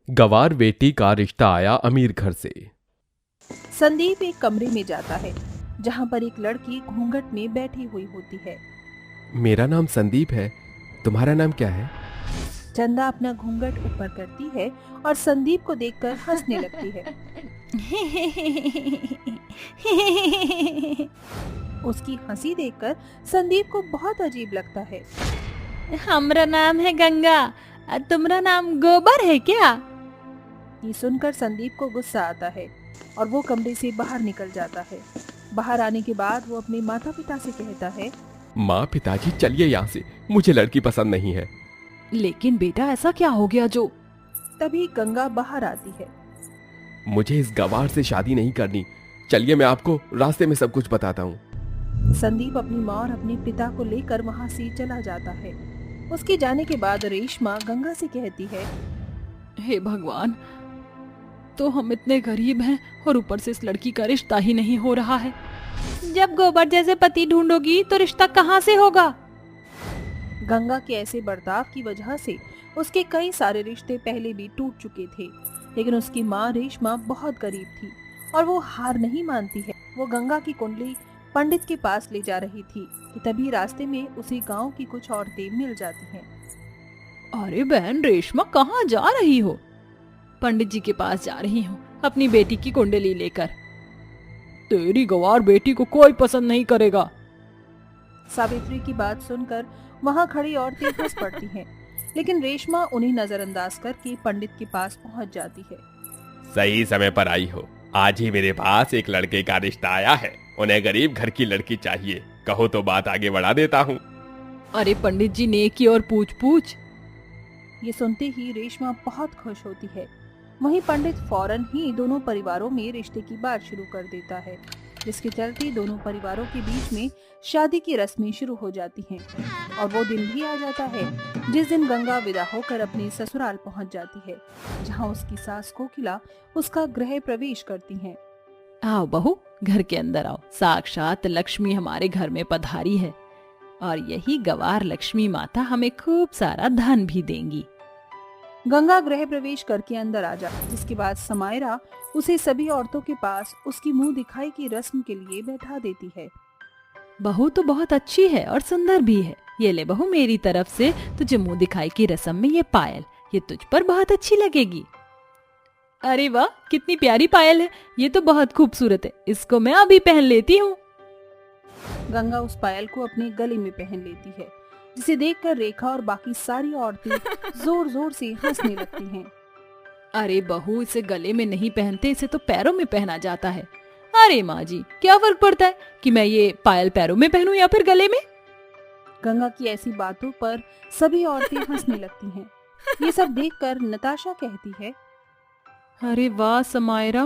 गवार बेटी का रिश्ता आया अमीर घर से। संदीप एक कमरे में जाता है जहां पर एक लड़की घूंघट में बैठी हुई होती है। मेरा नाम संदीप है, तुम्हारा नाम क्या है? चंदा अपना घूंघट ऊपर करती है और संदीप को देखकर हंसने लगती है। उसकी हंसी देखकर संदीप को बहुत अजीब लगता है। हमारा नाम है गंगा, तुम्हारा नाम गोबर है क्या? ये सुनकर संदीप को गुस्सा आता है और वो कमरे से बाहर निकल जाता है। बाहर आने के बाद वो अपने माता पिता से कहता है, माँ पिताजी चलिए यहाँ से, मुझे लड़की पसंद नहीं है। लेकिन बेटा ऐसा क्या हो गया जो? तभी गंगा बाहर आती है। मुझे इस गवार से शादी नहीं करनी, चलिए मैं आपको रास्ते में सब कुछ बताता हूँ। संदीप अपनी माँ और अपने पिता को लेकर वहाँ से चला जाता है। उसके जाने के बाद रेशमा गंगा से कहती है, हे भगवान, तो हम इतने गरीब हैं और ऊपर से इस लड़की का रिश्ता ही नहीं हो रहा है। जब गोबर जैसे पति ढूंढोगी तो रिश्ता कहाँ से होगा? गंगा के ऐसे बर्ताव की वजह से उसके कई सारे रिश्ते पहले भी टूट चुके थे, लेकिन उसकी माँ रेशमा बहुत गरीब थी और वो हार नहीं मानती है। वो गंगा की कुंडली पंडित के पास ले जा रही थी कि तभी रास्ते में उसी गांव की कुछ औरतें मिल जाती हैं। अरे बहन रेशमा, कहाँ जा रही हो? पंडित जी के पास जा रही हूँ अपनी बेटी की कुंडली लेकर। तेरी गवार बेटी को कोई पसंद नहीं करेगा। सावित्री की बात सुनकर वहाँ खड़ी औरतें हंस पड़ती हैं, लेकिन रेशमा उन्हें नजरअंदाज करके पंडित के पास पहुँच जाती है। सही समय पर आई हो, आज ही मेरे पास एक लड़के का रिश्ता आया है। उन्हें गरीब घर की लड़की चाहिए, कहो तो बात आगे बढ़ा देता हूँ। अरे पंडित जी ने की और पूछ पूछ। ये सुनते ही रेशमा बहुत खुश होती है। वहीं पंडित फौरन ही दोनों परिवारों में रिश्ते की बात शुरू कर देता है, जिसके चलते दोनों परिवारों के बीच में शादी की रस्में शुरू हो जाती हैं। और वो दिन भी आ जाता है जिस दिन गंगा विदा होकर अपने ससुराल पहुंच जाती है, जहां उसकी सास कोकिला उसका गृह प्रवेश करती हैं। आओ बहू, घर के अंदर आओ। साक्षात लक्ष्मी हमारे घर में पधारी है और यही गवार लक्ष्मी माता हमें खूब सारा धन भी देंगी। गंगा गृह प्रवेश करके अंदर आ जाती, जिसके बाद समायरा उसे सभी औरतों के पास उसकी मुंह दिखाई की रस्म के लिए बैठा देती है। बहू तो बहुत अच्छी है और सुंदर भी है। ये ले बहू, मेरी तरफ से तुझे मुंह दिखाई की रस्म में ये पायल, ये तुझ पर बहुत अच्छी लगेगी। अरे वाह, कितनी प्यारी पायल है, ये तो बहुत खूबसूरत है, इसको मैं अभी पहन लेती हूँ। गंगा उस पायल को अपने गले में पहन लेती है, जिसे देखकर रेखा और बाकी सारी औरतें जोर जोर से हंसने लगती हैं। अरे बहू, इसे गले में नहीं पहनते, इसे तो पैरों में पहना जाता है। अरे माँ जी, क्या फर्क पड़ता है कि मैं ये पायल पैरों में पहनूं या फिर गले में? गंगा की ऐसी बातों पर सभी औरतें हंसने लगती हैं। ये सब देखकर नताशा कहती है, अरे वाह समायरा,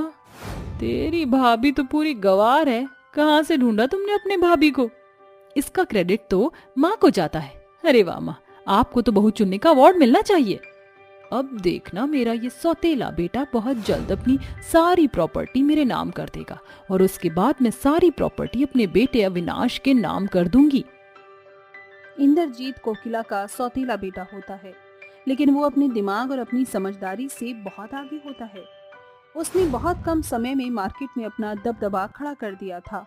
तेरी भाभी तो पूरी गवार है। कहाँ से ढूंढा तुमने अपने भाभी को? इसका क्रेडिट तो माँ को जाता है। अरे वाह माँ, आपको तो बहू चुनने का अवार्ड मिलना चाहिए। अब देखना, मेरा ये सौतेला बेटा बहुत जल्द अपनी सारी प्रॉपर्टी मेरे नाम कर देगा और उसके बाद मैं सारी प्रॉपर्टी अपने बेटे अविनाश के नाम कर दूंगी। इंद्रजीत कोकिला का सौतेला बेटा होता है, लेकिन वो अपने दिमाग और अपनी समझदारी से बहुत आगे होता है। उसने बहुत कम समय में मार्केट में अपना दबदबा खड़ा कर दिया था।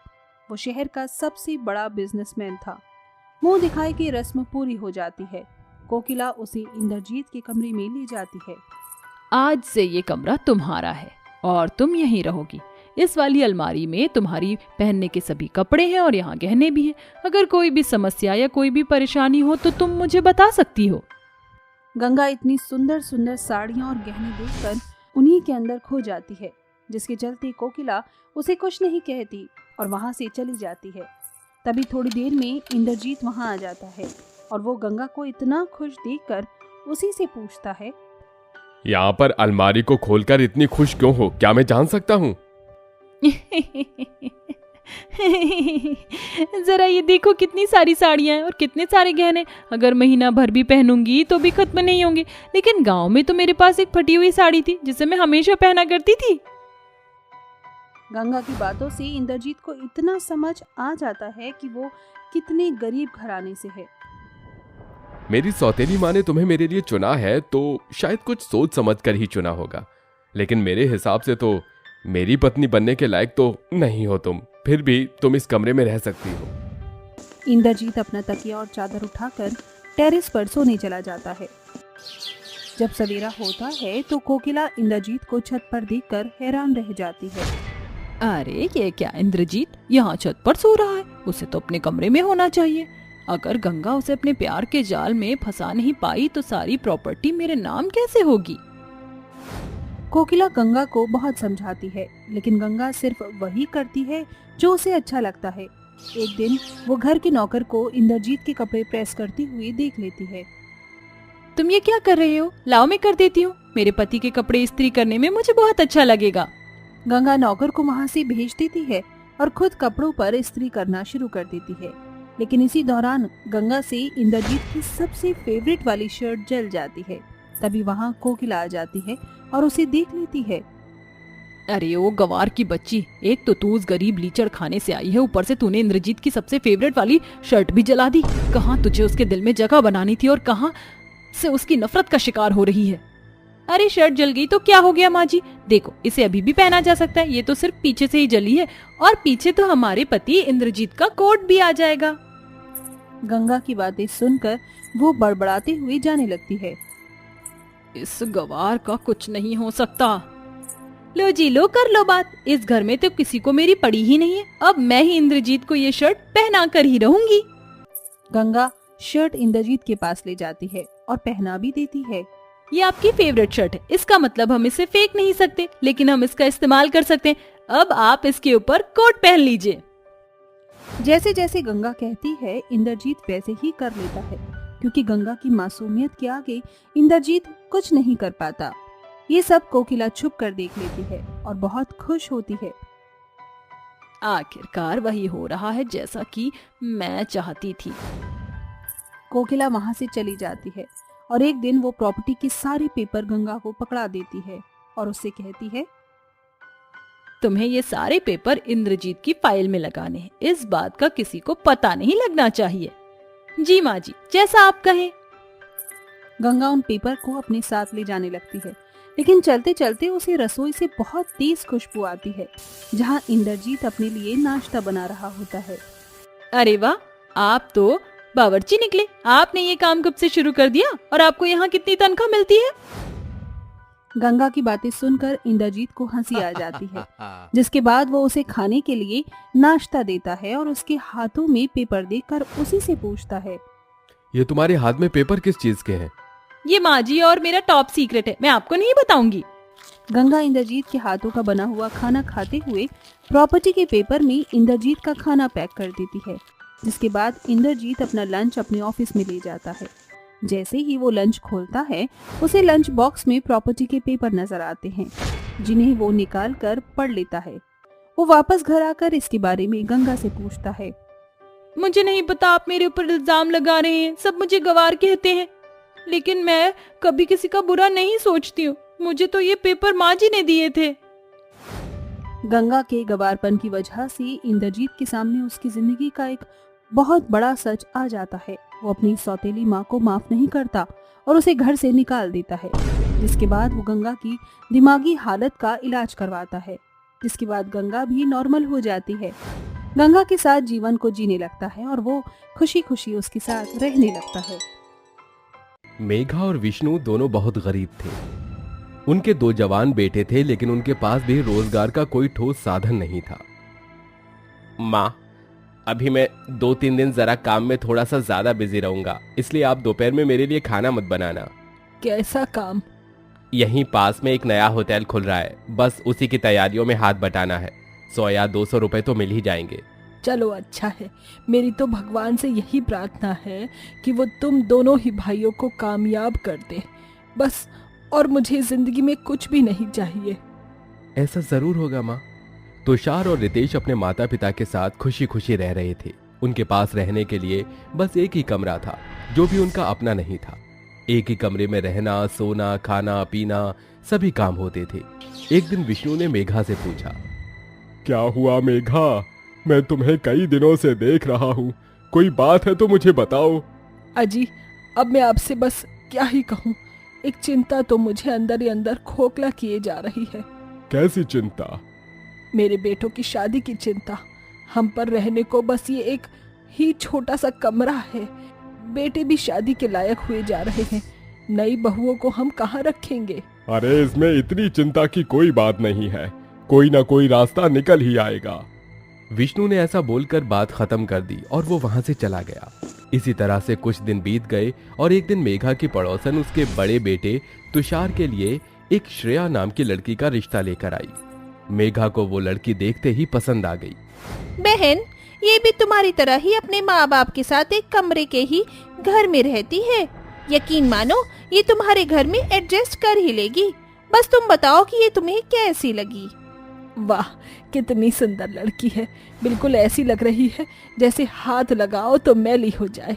वो शहर का सबसे बड़ा बिजनेसमैन था। मुंह दिखाई की रस्म पूरी हो जाती है। कोकिला उसे इंद्रजीत के कमरे में ले जाती है। आज से ये कमरा तुम्हारा है और तुम यहीं रहोगी। इस वाली अलमारी में तुम्हारी पहनने के सभी कपड़े हैं और यहाँ गहने भी हैं। अगर कोई भी समस्या या कोई भी परेशानी हो तो तुम मुझे बता सकती हो। गंगा इतनी सुंदर सुंदर साड़ियाँ और गहने देखकर उन्हीं के अंदर खो जाती है, जिसके चलते कोकिला उसे कुछ नहीं कहती और वहाँ से चली जाती है। तभी थोड़ी देर में इंद्रजीत वहाँ आ जाता है और वो गंगा को इतना खुश देखकर उसी से पूछता है, यहाँ पर अलमारी को खोलकर इतनी खुश क्यों हो, क्या मैं जान सकता हूँ? जरा ये देखो, कितनी सारी साड़ियां हैं और कितने सारे गहने। अगर महीना भर भी पहनूंगी तो भी खत्म नहीं होंगे। लेकिन गांव में तो मेरे पास एक फटी हुई साड़ी थी जिसे मैं हमेशा पहना करती थी। गंगा की बातों से इंद्रजीत को इतना समझ आ जाता है कि वो कितने गरीब घराने से है। मेरी सौतेली माँ ने तुम्हें मेरे लिए चुना है तो शायद कुछ सोच समझ कर ही चुना होगा, लेकिन मेरे हिसाब से तो मेरी पत्नी बनने के लायक तो नहीं हो तुम। फिर भी तुम इस कमरे में रह सकती हो। इंद्रजीत अपना तकिया और चादर उठाकर टेरेस पर सोने चला जाता है। जब सवेरा होता है तो कोकिला इंद्रजीत को छत पर देखकर हैरान रह जाती है। अरे ये क्या इंद्रजीत यहाँ छत पर सो रहा है? उसे तो अपने कमरे में होना चाहिए। अगर गंगा उसे अपने प्यार के जाल में फंसा नहीं पाई तो सारी प्रॉपर्टी मेरे नाम कैसे होगी? कोकिला गंगा को बहुत समझाती है, लेकिन गंगा सिर्फ वही करती है जो उसे अच्छा लगता है। एक दिन वो घर के नौकर को इंद्रजीत के कपड़े प्रेस करती हुई देख लेती है। तुम ये क्या कर रहे हो? लाओ मैं कर देती हूँ। मेरे पति के कपड़े इस्त्री करने में मुझे बहुत अच्छा लगेगा। गंगा नौकर को वहाँ से भेज देती है और खुद कपड़ों पर इस्त्री करना शुरू कर देती है। लेकिन इसी दौरान गंगा से इंद्रजीत की सबसे फेवरेट वाली शर्ट जल जाती है। तभी वहाँ कोकिला आ जाती है और उसे देख लेती है। अरे ओ गवार की बच्ची, एक तो तू उस गरीब लीचड़ खाने से आई है, ऊपर से तूने इंद्रजीत की सबसे फेवरेट वाली शर्ट भी जला दी। कहाँ तुझे उसके दिल में जगह बनानी थी और कहाँ से उसकी नफरत का शिकार हो रही है। अरे शर्ट जल गई तो क्या हो गया माँ जी, देखो इसे अभी भी पहना जा सकता है। ये तो सिर्फ पीछे से ही जली है और पीछे तो हमारे पति इंद्रजीत का कोट भी आ जाएगा। गंगा की बातें सुनकर वो बड़बड़ाते हुए जाने लगती है। इस गवार का कुछ नहीं हो सकता। लो जी लो, कर लो बात। इस घर में तो किसी को मेरी पड़ी ही नहीं है। अब मैं ही इंद्रजीत को ये शर्ट पहना कर ही रहूंगी। गंगा शर्ट इंद्रजीत के पास ले जाती है और पहना भी देती है। ये आपकी फेवरेट शर्ट है, इसका मतलब हम इसे फेंक नहीं सकते, लेकिन हम इसका इस्तेमाल कर सकते हैं। अब आप इसके ऊपर कोट पहन लीजिए। जैसे जैसे गंगा कहती है इंद्रजीत वैसे ही कर लेता है, क्योंकि गंगा की मासूमियत के आगे इंद्रजीत कुछ नहीं कर पाता। ये सब कोकिला छुप कर देख लेती है और बहुत खुश होती है। आखिरकार वही हो रहा है जैसा कि मैं चाहती थी। कोकिला वहाँ से चली जाती है और एक दिन वो प्रॉपर्टी के सारे पेपर गंगा को पकड़ा देती है और उससे कहती है, तुम्हें ये सारे पेपर इंद्रजीत की फाइल में लगाने हैं। इस बात का किसी को पता नहीं लगना चाहिए। जी माँ जी, जैसा आप कहें। गंगा उन पेपर को अपने साथ ले जाने लगती है, लेकिन चलते चलते उसे रसोई से बहुत तेज खुशबू आती है, जहाँ इंद्रजीत अपने लिए नाश्ता बना रहा होता है। अरे वाह, आप तो बावर्ची निकले। आपने ये काम कब से शुरू कर दिया और आपको यहाँ कितनी तनख्वाह मिलती है? गंगा की बातें सुनकर इंद्रजीत को हंसी आ जाती है, जिसके बाद वो उसे खाने के लिए नाश्ता देता है और उसके हाथों में पेपर देखकर उसी से पूछता है, ये तुम्हारे हाथ में पेपर किस चीज के हैं? ये माँ जी और मेरा टॉप सीक्रेट है, मैं आपको नहीं बताऊंगी। गंगा इंद्रजीत के हाथों का बना हुआ खाना खाते हुए प्रॉपर्टी के पेपर में इंद्रजीत का खाना पैक कर देती है, जिसके बाद इंद्रजीत अपना लंच अपने ऑफिस में ले जाता है। जैसे ही वो लंच खोलता है, उसे लंच बॉक्स में प्रॉपर्टी के पेपर नजर आते हैं, जिन्हें वो निकाल कर पढ़ लेता है। वो वापस घर आकर इसके बारे में गंगा से पूछता है। मुझे नहीं पता, आप मेरे ऊपर इल्जाम लगा रहे हैं, सब मुझे गवार कहते हैं, लेकिन मैं कभी किसी का बुरा नहीं सोचती हूँ। मुझे तो ये पेपर माँ जी ने दिए थे। गंगा के गवारपन की वजह से इंद्रजीत के सामने उसकी जिंदगी का एक बहुत बड़ा सच आ जाता है। वो अपनी सौतेली माँ को माफ नहीं करता और उसे घर से निकाल देता है, जिसके बाद वो गंगा की दिमागी हालत का इलाज करवाता है, जिसके बाद गंगा भी नॉर्मल हो जाती है। गंगा के साथ जीवन को जीने लगता है और वो खुशी खुशी उसके साथ रहने लगता है। मेघा और विष्णु दोनों बहुत गरीब थे। उनके 2 जवान बेटे थे, लेकिन उनके पास भी रोजगार का कोई ठोस साधन नहीं था। माँ, अभी मैं 2-3 दिन जरा काम में थोड़ा सा ज्यादा बिजी रहूंगा, इसलिए आप दोपहर में मेरे लिए खाना मत बनाना। कैसा काम? यहीं पास में एक नया होटल खुल रहा है, बस उसी की तैयारियों में हाथ बटाना है। 100 या 200 रुपए तो मिल ही जाएंगे। चलो अच्छा है, मेरी तो भगवान से यही प्रार्थना है कि वो तुम दोनों ही भाइयों को कामयाब कर दे, बस, और मुझे जिंदगी में कुछ भी नहीं चाहिए। ऐसा जरूर होगा माँ। तुषार और रितेश अपने माता पिता के साथ खुशी खुशी रह रहे थे। उनके पास रहने के लिए बस एक ही कमरा था, जो भी उनका अपना नहीं था। एक ही कमरे में रहना, सोना, खाना, पीना सभी काम होते थे। एक दिन विष्णु ने मेघा से पूछा, क्या हुआ मेघा? मैं तुम्हें कई दिनों से देख रहा हूँ, कोई बात है तो मुझे बताओ। अजी, अब मैं आपसे बस क्या ही कहूँ, एक चिंता तो मुझे अंदर ही अंदर खोखला किए जा रही है। कैसी चिंता? मेरे बेटों की शादी की चिंता। हम पर रहने को बस ये एक ही छोटा सा कमरा है। बेटे भी शादी के लायक हुए जा रहे हैं, नई बहुओं को हम कहाँ रखेंगे? अरे इसमें इतनी चिंता की कोई बात नहीं है, कोई ना कोई रास्ता निकल ही आएगा। विष्णु ने ऐसा बोलकर बात खत्म कर दी और वो वहां से चला गया। इसी तरह से कुछ दिन बीत गए और एक दिन मेघा की पड़ोसन उसके बड़े बेटे तुषार के लिए एक श्रेया नाम की लड़की का रिश्ता लेकर आई। मेघा को वो लड़की देखते ही पसंद आ गई। बहन, ये भी तुम्हारी तरह ही अपने माँ बाप के साथ एक कमरे के ही घर में रहती है। यकीन मानो ये तुम्हारे घर में एडजस्ट कर ही लेगी। बस तुम बताओ कि ये तुम्हें कैसी लगी। वाह, कितनी सुंदर लड़की है। बिल्कुल ऐसी लग रही है जैसे हाथ लगाओ तो मैली हो जाए।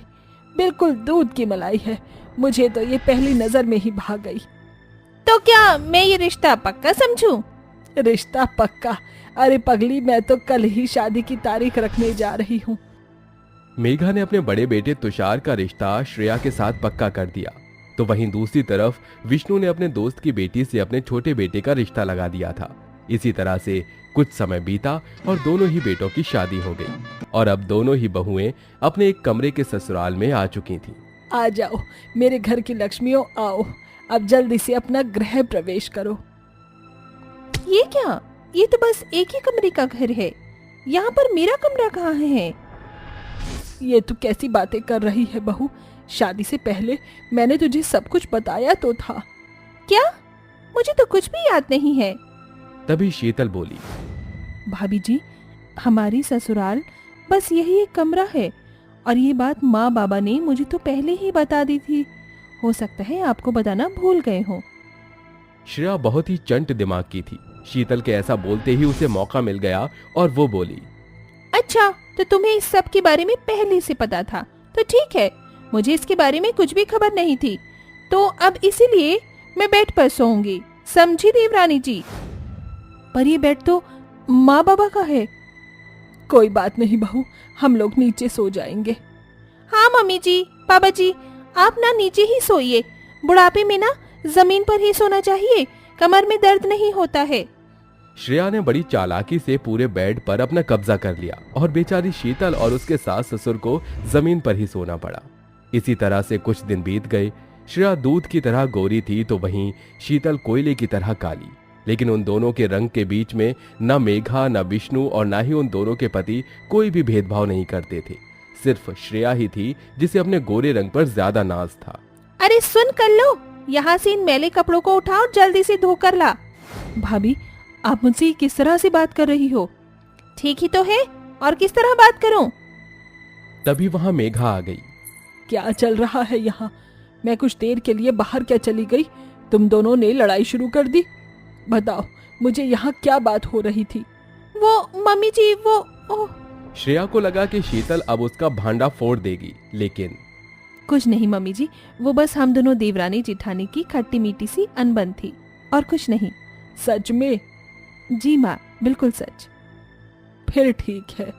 बिल्कुल दूध की मलाई है। मुझे तो ये पहली नजर में ही भाग गई। तो क्या मैं ये रिश्ता पक्का समझूं? रिश्ता पक्का? अरे पगली, मैं तो कल ही शादी की तारीख रखने जा रही हूँ। मेघा ने अपने बड़े बेटे तुषार का रिश्ता श्रेया के साथ पक्का कर दिया, तो वहीं दूसरी तरफ विष्णु ने अपने दोस्त की बेटी से अपने छोटे बेटे का रिश्ता लगा दिया था। इसी तरह से कुछ समय बीता और दोनों ही बेटों की शादी हो गई और अब दोनों ही बहुएं अपने एक कमरे के ससुराल में आ चुकी थीं। आ जाओ मेरे घर की लक्ष्मियों, आओ अब जल्दी से अपना गृह प्रवेश करो। ये क्या? ये तो बस एक ही कमरे का घर है। यहाँ पर मेरा कमरा कहाँ है? ये तू कैसी बातें कर रही है बहू? शादी से पहले मैंने तुझे सब कुछ बताया तो था। क्या? मुझे तो कुछ भी याद नहीं है। तभी शीतल बोली, भाभी जी, हमारी ससुराल बस यही एक कमरा है और ये बात माँ बाबा ने मुझे तो पहले ही बता दी थी। हो सकता है आपको बताना भूल गए हो। श्रेया बहुत ही चंट दिमाग की थी। शीतल के ऐसा बोलते ही उसे मौका मिल गया और वो बोली, अच्छा, तो तुम्हें इस सब के बारे में पहले से पता था? तो ठीक है, मुझे इसके बारे में कुछ भी खबर नहीं थी, तो अब इसीलिए मैं बेड पर सोऊंगी, समझी देवरानी जी? पर ये बेड तो माँ बाबा का है। कोई बात नहीं बहू, हम लोग नीचे सो जाएंगे। हाँ मम्मी जी, पापा जी, आप ना नीचे ही सोइए। बुढ़ापे में ना जमीन पर ही सोना चाहिए, कमर में दर्द नहीं होता है। श्रेया ने बड़ी चालाकी से पूरे बेड पर अपना कब्जा कर लिया और बेचारी शीतल और उसके सास ससुर को जमीन पर ही सोना पड़ा। इसी तरह से कुछ दिन बीत गए। श्रेया दूध की तरह गोरी थी तो वहीं शीतल कोयले की तरह काली। लेकिन उन दोनों के रंग के बीच में न मेघा, न विष्णु और न ही उन दोनों के पति कोई भी भेदभाव नहीं करते थे। सिर्फ श्रेया ही थी जिसे अपने गोरे रंग पर ज्यादा नाज था। अरे सुन कर लो, यहाँ से इन मैले कपड़ों को उठाओ, जल्दी से धोकर ला। भाभी, आप मुझसे किस तरह से बात कर रही हो? ठीक ही तो है, और किस तरह बात करूं? तभी वहां मेघा आ गई। क्या चल रहा है यहाँ? मैं कुछ देर के लिए बाहर क्या चली गई, तुम दोनों ने लड़ाई शुरू कर दी? बताओ मुझे यहाँ क्या बात हो रही थी? वो मम्मी जी, वो श्रेया को लगा कि शीतल अब उसका भांडा फोड़ देगी, लेकिन कुछ नहीं मम्मी जी, वो बस हम दोनों देवरानी जिठानी की खट्टी मीठी सी अनबन थी, और कुछ नहीं। सच में? जी माँ, बिल्कुल सच। फिर ठीक है।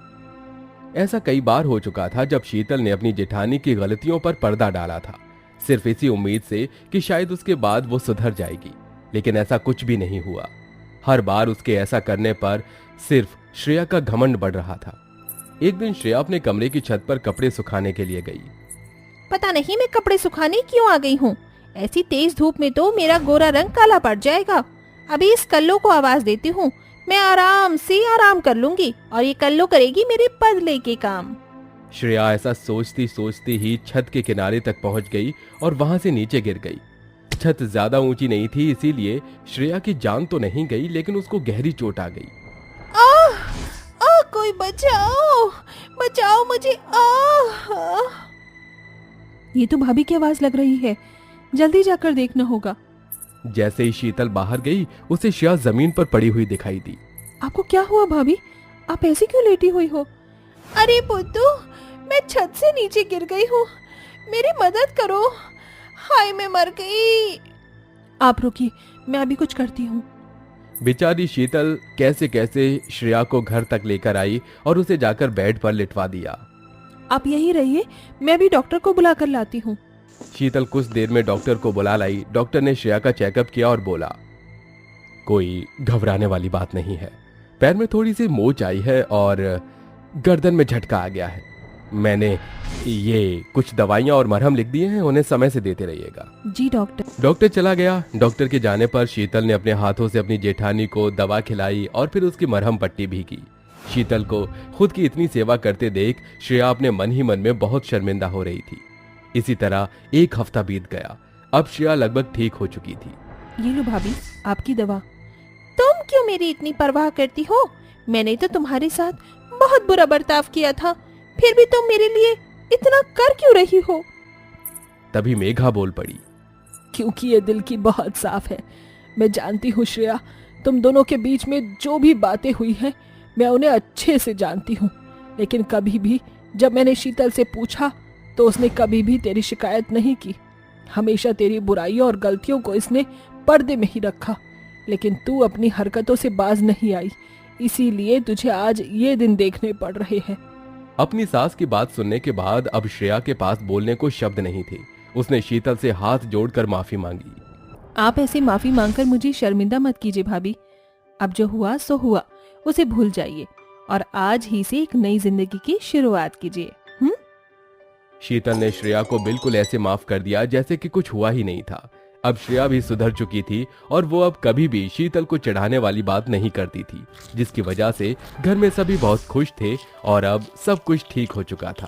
ऐसा कई बार हो चुका था जब शीतल ने अपनी जेठानी की गलतियों पर पर्दा डाला था, सिर्फ इसी उम्मीद से कि शायद उसके बाद वो सुधर जाएगी, लेकिन ऐसा कुछ भी नहीं हुआ। हर बार उसके ऐसा करने पर सिर्फ श्रेया का घमंड बढ़ रहा था। एक दिन श्रेया अपने कमरे की छत पर कपड़े सुखाने के लिए गई। पता नहीं मैं कपड़े सुखाने क्यों आ गई हूँ। ऐसी तेज धूप में तो मेरा गोरा रंग काला पड़ जाएगा। अभी इस कल्लो को आवाज देती हूँ, मैं आराम से आराम कर लूंगी और ये कल्लो करेगी मेरे बदले के काम। श्रेया ऐसा सोचती सोचती ही छत के किनारे तक पहुंच गई और वहां से नीचे गिर गई। छत ज्यादा ऊंची नहीं थी, इसीलिए श्रेया की जान तो नहीं गई, लेकिन उसको गहरी चोट आ गई। कोई बचाओ, बचाओ मुझे। ये तो भाभी की आवाज लग रही है, जल्दी जाकर देखना होगा। जैसे ही शीतल बाहर गई, उसे श्रेया जमीन पर पड़ी हुई दिखाई दी। आपको क्या हुआ भाभी? आप ऐसे क्यों लेटी हुई हो? अरे बुद्धू, मैं छत से नीचे गिर गई हूँ, मेरी मदद करो। हाय, मैं मर गई। आप रुकिए, मैं अभी कुछ करती हूँ। बेचारी शीतल कैसे कैसे श्रेया को घर तक लेकर आई और उसे जाकर बेड पर लिटवा दिया। आप यहीं रहिए, मैं भी डॉक्टर को बुला कर लाती हूँ। शीतल कुछ देर में डॉक्टर को बुला लाई। डॉक्टर ने श्रेया का चेकअप किया और बोला, कोई घबराने वाली बात नहीं है, पैर में थोड़ी सी मोच आई है और गर्दन में झटका आ गया है। मैंने ये कुछ दवाइयां और मरहम लिख दिए हैं, उन्हें समय से देते रहिएगा। जी डॉक्टर। डॉक्टर चला गया। डॉक्टर के जाने पर शीतल ने अपने हाथों से अपनी जेठानी को दवा खिलाई और फिर उसकी मरहम पट्टी भी की। शीतल को खुद की इतनी सेवा करते देख श्रेया अपने मन ही मन में बहुत शर्मिंदा हो रही थी। इसी तरह एक हफ्ता बीत गया। अब श्रेया लगभग ठीक हो चुकी थी। ये लो भाभी, आपकी दवा। तुम क्यों मेरी इतनी परवाह करती हो? मैंने तो तुम्हारे साथ बहुत बुरा बर्ताव किया था, फिर भी तुम मेरे लिए इतना कर क्यों रही हो? तभी मेघा बोल पड़ी, क्योंकि ये दिल की बहुत साफ है। मैं जानती हूँ श्रेया, तुम दोनों के बीच में जो भी बातें हुई हैं मैं उन्हें अच्छे से जानती हूँ, लेकिन कभी भी जब मैंने शीतल से पूछा तो उसने कभी भी तेरी शिकायत नहीं की। हमेशा तेरी बुराइयों और गलतियों को इसने पर्दे में ही रखा, लेकिन तू अपनी हरकतों से बाज नहीं आई, इसीलिए तुझे आज ये दिन देखने पड़ रहे हैं। अपनी सास की बात सुनने के बाद अब श्रेया के पास बोलने को शब्द नहीं थे। उसने शीतल से हाथ जोड़कर माफी मांगी। आप ऐसे माफी मांगकर मुझे शर्मिंदा मत कीजिए भाभी। अब जो हुआ सो हुआ, उसे भूल जाइए और आज ही से एक नई जिंदगी की शुरुआत कीजिए। शीतल ने श्रेया को बिल्कुल ऐसे माफ कर दिया जैसे कि कुछ हुआ ही नहीं था। अब श्रेया भी सुधर चुकी थी और वो अब कभी भी शीतल को चिढ़ाने वाली बात नहीं करती थी, जिसकी वजह से घर में सभी बहुत खुश थे और अब सब कुछ ठीक हो चुका था।